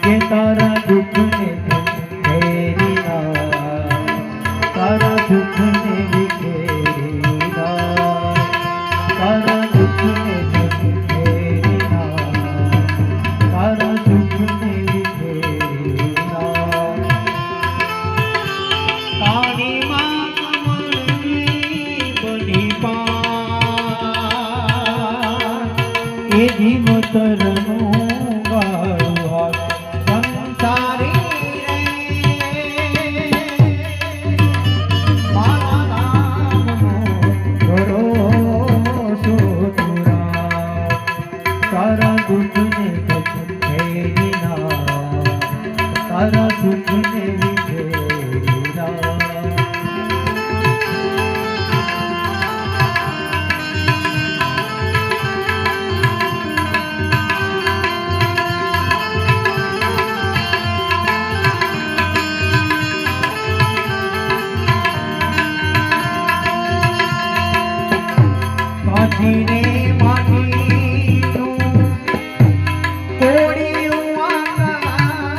કે તારા દુઃખને વિખેરી નાખ, તારા દુઃખને વિખેરી નાખ, તારા દુઃખને વિખેરી નાખ, તારા દુઃખને વિખેરી નાખ. તારી માં કમળની બની પાર એ જીવતરનું ગાળું સંસારી મારા નામનો ભરોસો તું રાખ, તારા દુઃખને વિખેરી નાખ, તારા દુઃખને વિખેરી નાખ. માટીને માટીનું કોળિયું આંગણાયા,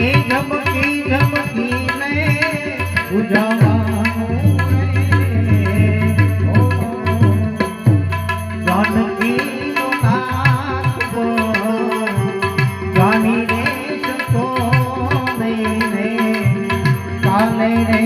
એ ઝબકી ઝબકીને ઉજાવાનું જાનકીનું નાક પર જાની રે શકો નહીં, કાલે રે